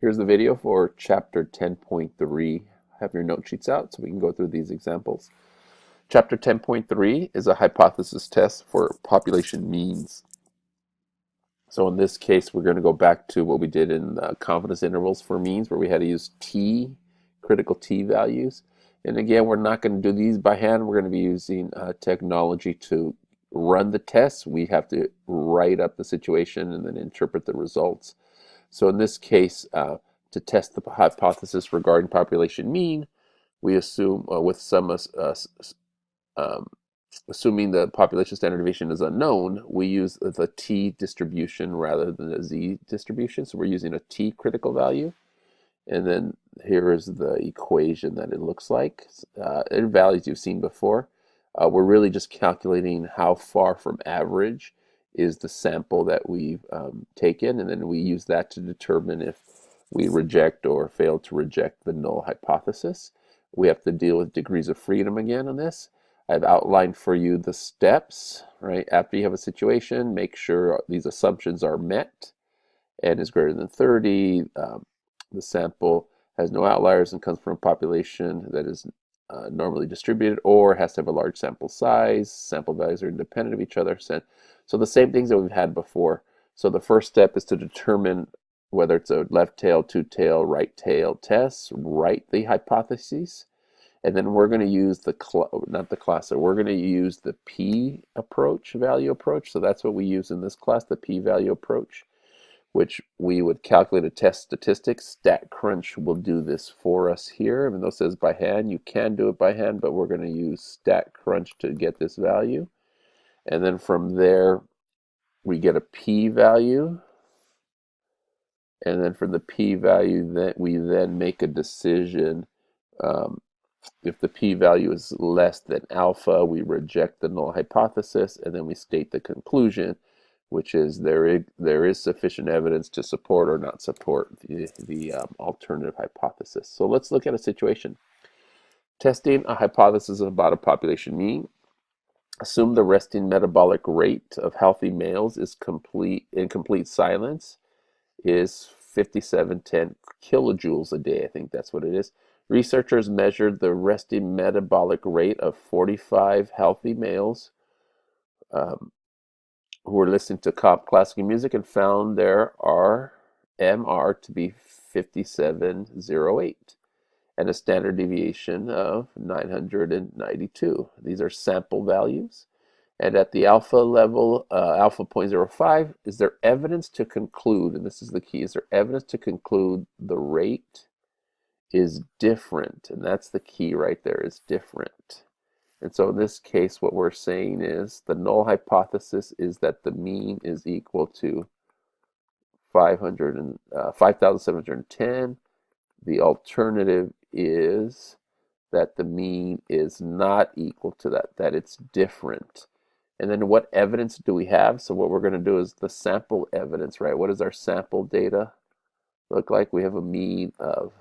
Here's the video for chapter 10.3. Have your note sheets out so we can go through these examples. Chapter 10.3 is a hypothesis test for population means. So in this case, we're going to go back to what we did in confidence intervals for means, where we had to use t, critical t values. And again, we're not going to do these by hand. We're going to be using technology to run the tests. We have to write up the situation and then interpret the results. So in this case, to test the hypothesis regarding population mean, we assume assuming the population standard deviation is unknown, we use the t distribution rather than the z distribution. So we're using a t critical value. And then here is the equation that it looks like, in values you've seen before. We're really just calculating how far from average is the sample that we've taken, and then we use that to determine if we reject or fail to reject the null hypothesis. We have to deal with degrees of freedom again on this. I've outlined for you the steps, right? After you have a situation, make sure these assumptions are met. N is greater than 30. The sample has no outliers and comes from a population that is normally distributed, or has to have a large sample size. Sample values are independent of each other. So the same things that we've had before. So the first step is to determine whether it's a left tail, two tail, right tail test, write the hypotheses. And then we're going to use we're going to use the p approach, value approach. So that's what we use in this class, the p value approach, which we would calculate a test statistic. StatCrunch will do this for us here. Even though it says by hand, you can do it by hand, but we're going to use StatCrunch to get this value. And then from there, we get a p-value. And then from the p-value, we then make a decision. If the p-value is less than alpha, we reject the null hypothesis, and then we state the conclusion, which is there is sufficient evidence to support or not support the alternative hypothesis. So let's look at a situation. Testing a hypothesis about a population mean. Assume the resting metabolic rate of healthy males is in complete silence is 5710 kilojoules a day. I think that's what it is. Researchers measured the resting metabolic rate of 45 healthy males who were listening to classical music and found their MR to be 5708 and a standard deviation of 992. These are sample values. And at the alpha level, alpha 0.05, is there evidence to conclude, and this is the key, is there evidence to conclude the rate is different? And that's the key right there, is different. And so in this case, what we're saying is the null hypothesis is that the mean is equal to 5,710. The alternative is that the mean is not equal to that it's different. And then what evidence do we have? So what we're going to do is the sample evidence, right? What does our sample data look like? We have a mean of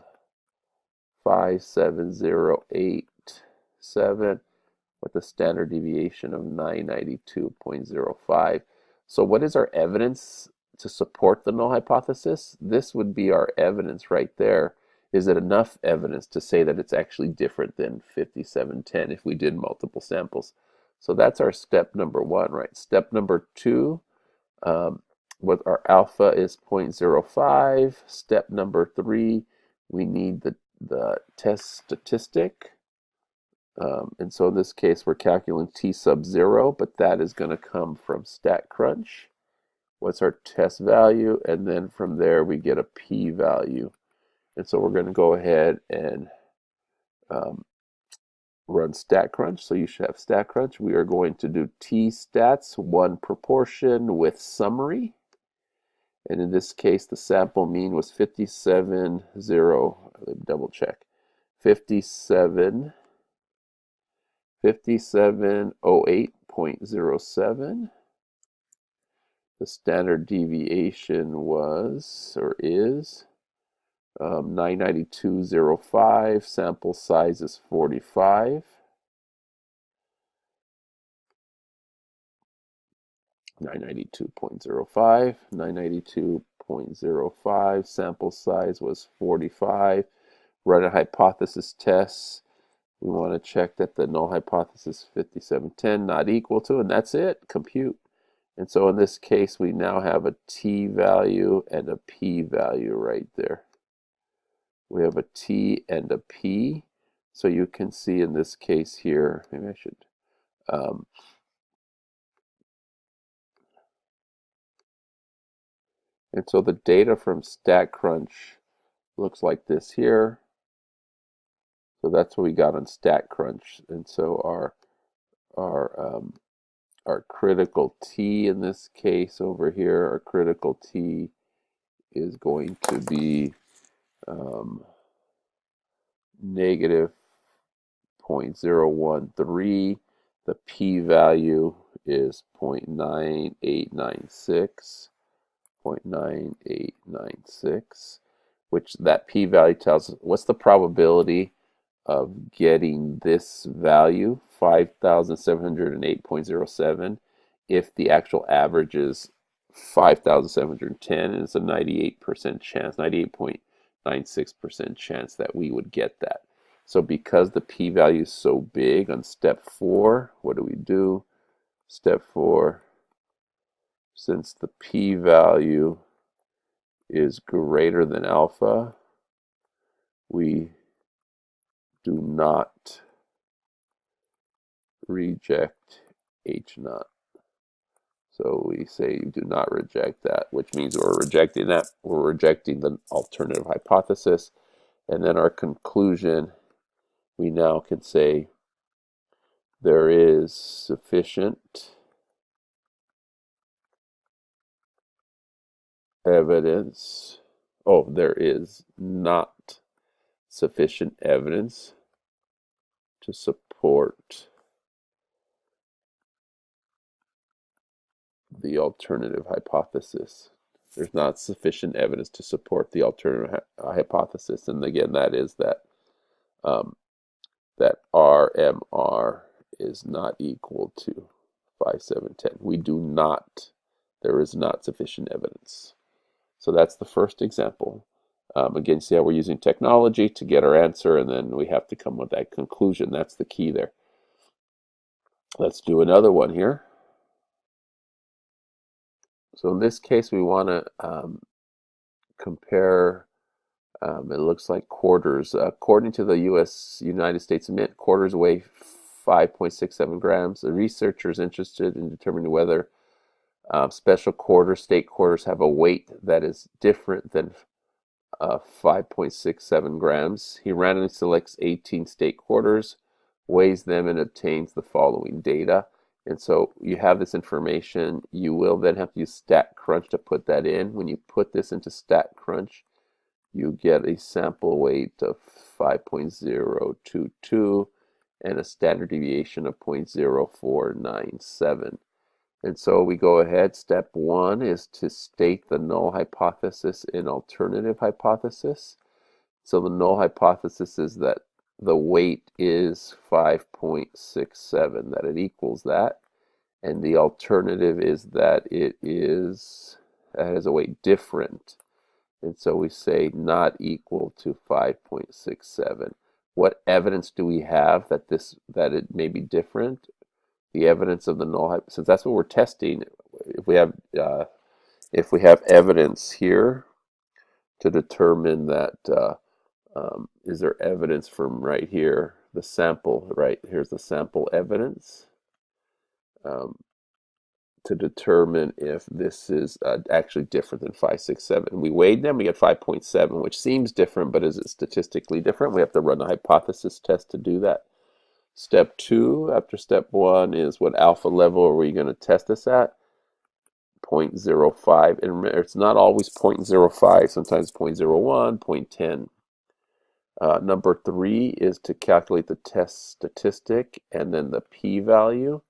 57087 with a standard deviation of 992.05. So what is our evidence to support the null hypothesis? This would be our evidence right there. Is it enough evidence to say that it's actually different than 5710 if we did multiple samples? So that's our step number one, right? Step number two, what our alpha is 0.05. Step number three, we need the test statistic. And so in this case, we're calculating t sub 0, but that is going to come from StatCrunch. What's our test value? And then from there, we get a p-value. And so we're going to go ahead and run StatCrunch. So you should have StatCrunch. We are going to do t-stats, one proportion with summary. And in this case, the sample mean was 57.08. .07. The standard deviation was, or is, 992.05. Sample size is 45. 992.05, 992 0.05. Sample size was 45. Run a hypothesis test. We want to check that the null hypothesis 5710 not equal to, and that's it, compute. And so in this case, we now have a t value and a p value right there. We have a t and a p. So you can see in this case here, maybe I should, and so the data from StatCrunch looks like this here. So that's what we got on StatCrunch. And so our critical t in this case over here, our critical t is going to be negative 0.013. The p-value is 0.9896. 0.9896, which that p-value tells us what's the probability of getting this value, 5,708.07, if the actual average is 5,710, and it's a 98% chance, 98.96% chance that we would get that. So because the p-value is so big on step 4, what do? Step 4, since the p-value is greater than alpha, we do not reject H naught. So we say do not reject that, which means we're rejecting that. We're rejecting the alternative hypothesis. And then our conclusion, we now can say there is sufficient evidence. Oh, there is not sufficient evidence to support the alternative hypothesis. There's not sufficient evidence to support the alternative hypothesis, and again, that is that that RMR is not equal to 5710. We do not. There is not sufficient evidence. So that's the first example. Again, see how we're using technology to get our answer, and then we have to come with that conclusion. That's the key there. Let's do another one here. So in this case, we want to compare, it looks like quarters. According to the United States Mint, quarters weigh 5.67 grams. The researcher is interested in determining whether special quarters, state quarters, have a weight that is different than 5.67 grams. He randomly selects 18 state quarters, weighs them, and obtains the following data. And so you have this information. You will then have to use StatCrunch to put that in. When you put this into StatCrunch, you get a sample weight of 5.022 and a standard deviation of 0.0497. And so we go ahead. Step 1 is to state the null hypothesis in alternative hypothesis. So the null hypothesis is that the weight is 5.67, that it equals that. And the alternative is that it has a weight different. And so we say not equal to 5.67. What evidence do we have that it may be different? The evidence of the null hypothesis, since that's what we're testing. If we have evidence here to determine that, is there evidence from right here, the sample, right here's the sample evidence, to determine if this is actually different than 5.67. We weighed them, we get 5.7, which seems different, but is it statistically different? We have to run a hypothesis test to do that. Step 2, after step 1, is what alpha level are we going to test this at? 0.05. And remember, it's not always 0.05, sometimes 0.01, 0.10. Number 3 is to calculate the test statistic and then the p-value.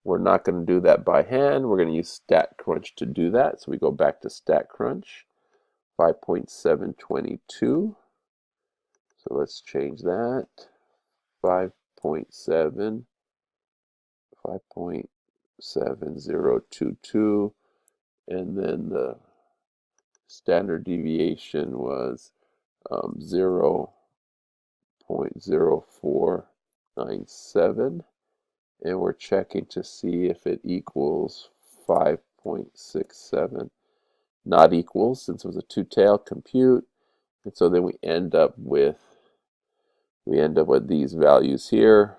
We're not going to do that by hand. We're going to use StatCrunch to do that. So we go back to StatCrunch, 5.722. So let's change that. 5.7022, and then the Standard deviation was 0.0497, and we're checking to see if it equals 5.67. Not equals, since it was a two-tailed compute, and so then we end up with these values here,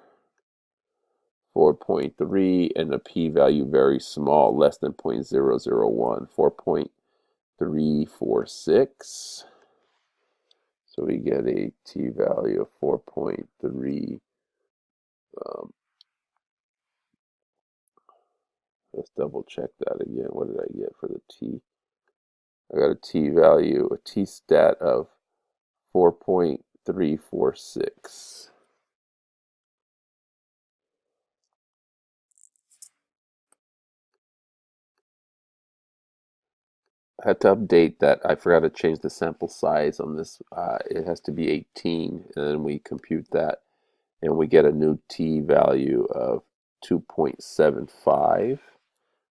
4.3, and a p-value very small, less than 0.001, 4.346. So we get a t-value of 4.3. Let's double check that again. What did I get for the t? I got a t-value, a t-stat of 4.346. I had to update that. I forgot to change the sample size on this. It has to be 18, and then we compute that, and we get a new t-value of 2.75.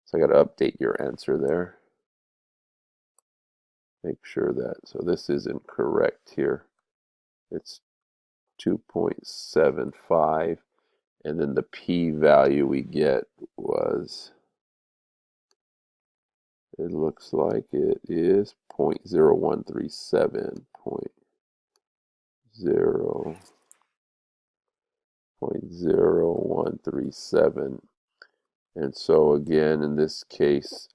So I got to update your answer there. Make sure that, so this is incorrect here. It's 2.75, and then the p-value we get was, it looks like it is 0.0137, 0.0137. And so again, in this case,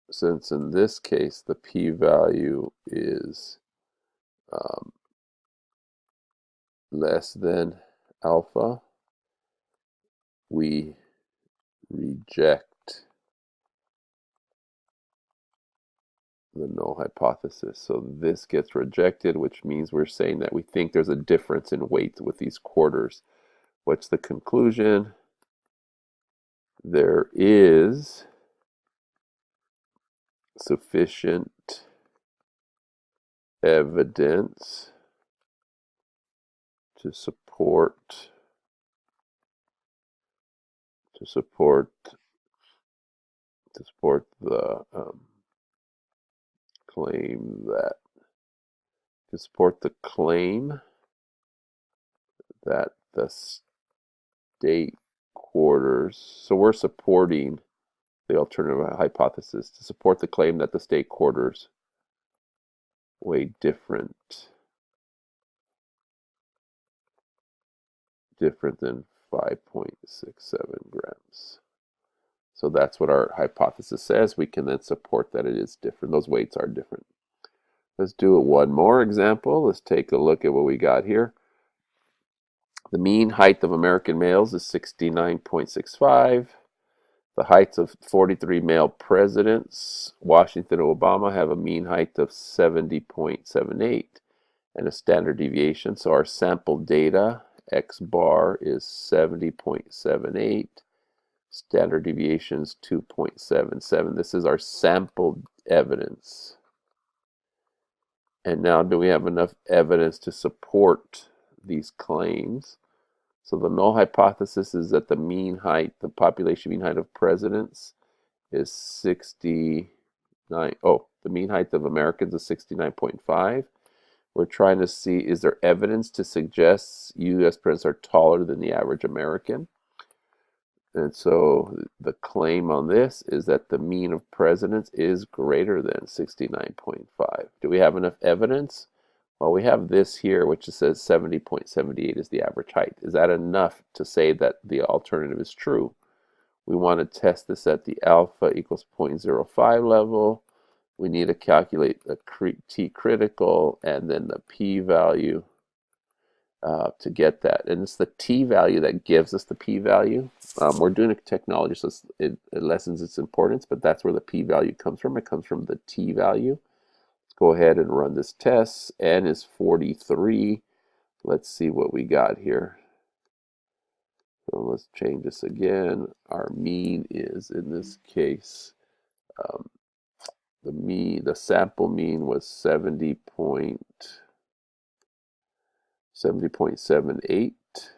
since in this case the p-value is less than alpha, we reject the null hypothesis. So this gets rejected, which means we're saying that we think there's a difference in weight with these quarters. What's the conclusion? There is sufficient evidence to support the claim that the state quarters, so we're supporting the alternative hypothesis to support the claim that the state quarters weigh different than 5.67 grams. So that's what our hypothesis says. We can then support that it is different. Those weights are different. Let's do one more example. Let's take a look at what we got here. The mean height of American males is 69.65. The heights of 43 male presidents, Washington and Obama, have a mean height of 70.78 and a standard deviation. So our sample data, X bar, is 70.78. Standard deviation is 2.77. This is our sample evidence. And now, do we have enough evidence to support these claims? So the null hypothesis is that the mean height, the population mean height of presidents is 69. Oh, the mean height of Americans is 69.5. We're trying to see, is there evidence to suggest U.S. presidents are taller than the average American? And so the claim on this is that the mean of presidents is greater than 69.5. Do we have enough evidence? Well, we have this here, which says 70.78 is the average height. Is that enough to say that the alternative is true? We want to test this at the alpha equals 0.05 level. We need to calculate the t critical and then the p-value to get that. And it's the t-value that gives us the p-value. We're doing a technology, so it lessens its importance, but that's where the p-value comes from. It comes from the t-value. Let's go ahead and run this test. N is 43. Let's see what we got here. So let's change this again. Our mean is, in this case, the sample mean was 70.78,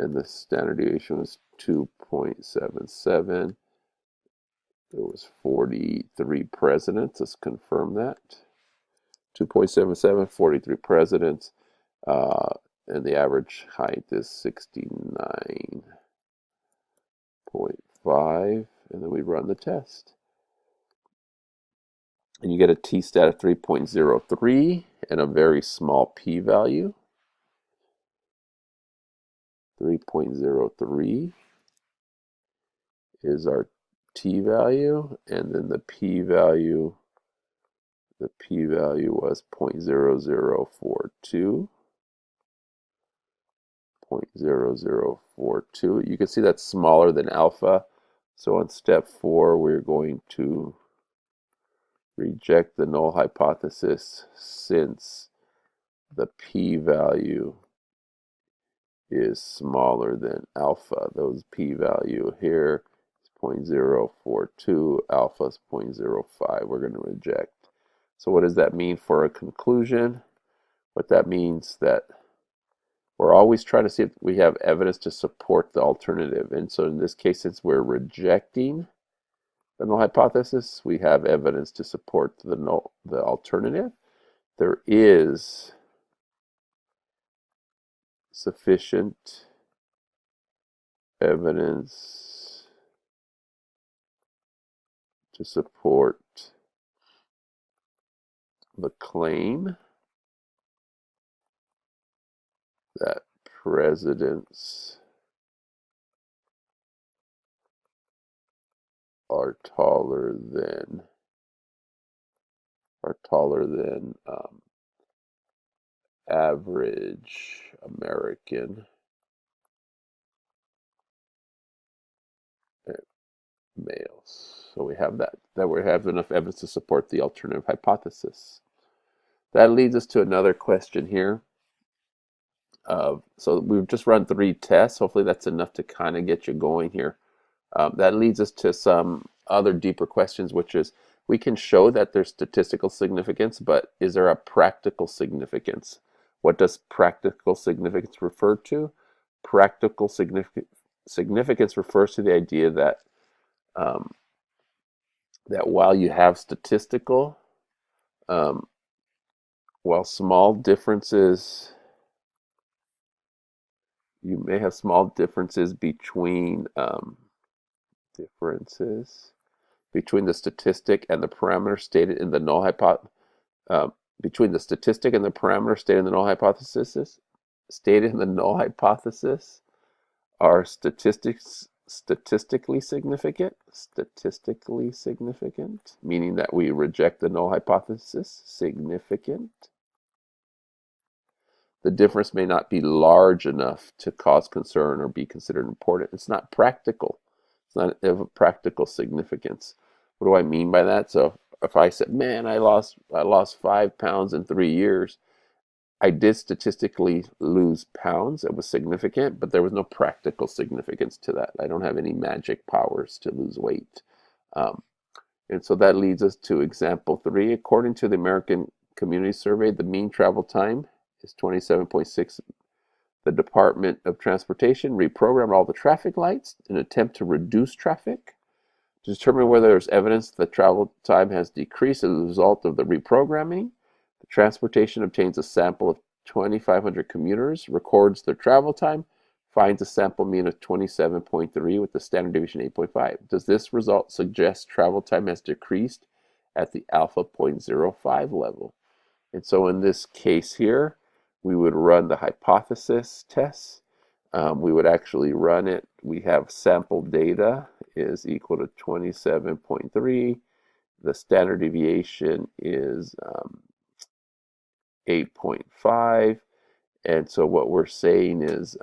and the standard deviation was 2.77. There was 43 presidents. Let's confirm that. 2.77, 43 presidents, and the average height is 69.5, and then we run the test. And you get a t-stat of 3.03 and a very small p-value. 3.03 is our t-value, and then the p-value was 0.0042. 0.0042. You can see that's smaller than alpha. So on step 4, we're going to reject the null hypothesis since the p-value is smaller than alpha. Those p-value here is 0.042, alpha is 0.05. We're going to reject. So what does that mean for a conclusion? What that means that we're always trying to see if we have evidence to support the alternative. And so in this case, since we're rejecting the null hypothesis, we have evidence to support the alternative. There is sufficient evidence to support the claim that presidents are taller than average American males. So we have that we have enough evidence to support the alternative hypothesis. That leads us to another question here. So we've just run 3 tests. Hopefully that's enough to kind of get you going here. That leads us to some other deeper questions, which is we can show that there's statistical significance, but is there a practical significance? What does practical significance refer to? Practical significance refers to the idea that that while you have statistical, while small differences, you may have small differences between the statistic and the parameter stated in the null hypothesis. Between the statistic and the parameter stated in the null hypothesis, are statistically significant, meaning that we reject the null hypothesis, significant. The difference may not be large enough to cause concern or be considered important. It's not practical. It's not of a practical significance. What do I mean by that? So if I said, man, I lost 5 pounds in 3 years, I did statistically lose pounds. It was significant, but there was no practical significance to that. I don't have any magic powers to lose weight. And so that leads us to example 3. According to the American Community Survey, the mean travel time is 27.6. The Department of Transportation reprogrammed all the traffic lights in an attempt to reduce traffic. To determine whether there's evidence that travel time has decreased as a result of the reprogramming, the transportation obtains a sample of 2,500 commuters, records their travel time, finds a sample mean of 27.3 with the standard deviation 8.5. Does this result suggest travel time has decreased at the alpha 0.05 level? And so in this case here, we would run the hypothesis test. We would actually run it. We have sample data is equal to 27.3. The standard deviation is 8.5. And so what we're saying is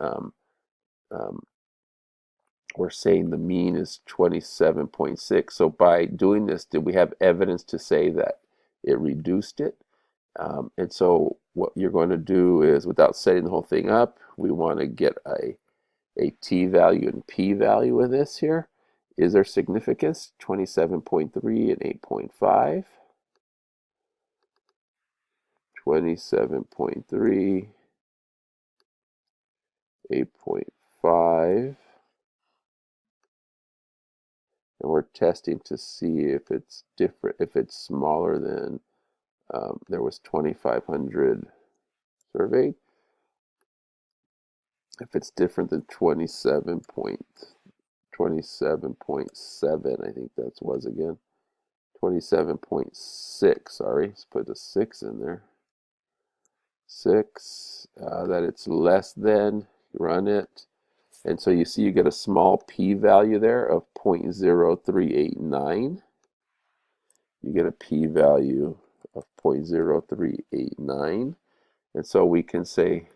we're saying the mean is 27.6. So by doing this, did we have evidence to say that it reduced it? And so what you're going to do is, without setting the whole thing up, we want to get a t-value and p-value with this here. Is there significance? 27.3 and 8.5. 27.3, 8.5. 0.05, and we're testing to see if it's different, if it's smaller than, there was 2,500 surveyed. If it's different than 27.7, I think that was again. 27.6, sorry, let's put a 6 in there. 6, that it's less than, run it. And so you see you get a small p-value there of 0.0389. You get a p-value of 0.0389. And so we can say,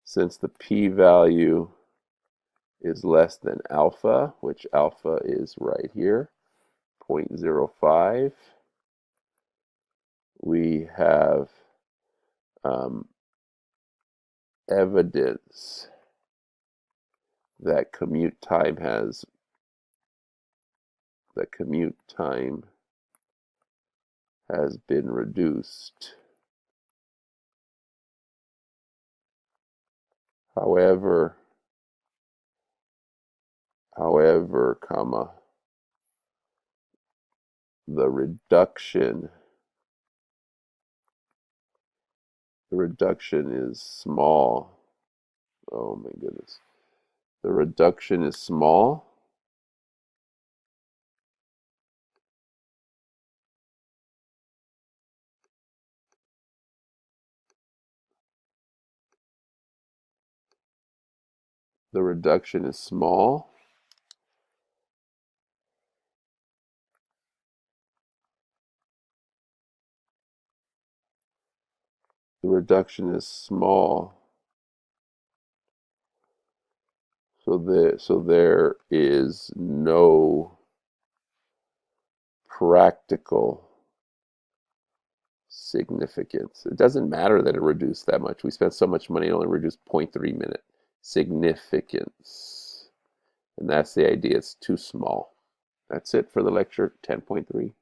since the p-value is less than alpha, which alpha is right here, 0.05, we have evidence that commute time has been reduced. However, comma, the reduction is small. Oh my goodness. The reduction is small. The reduction is small. The reduction is small. So there is no practical significance. It doesn't matter that it reduced that much. We spent so much money, it only reduced 0.3 minute significance. And that's the idea. It's too small. That's it for the lecture 10.3.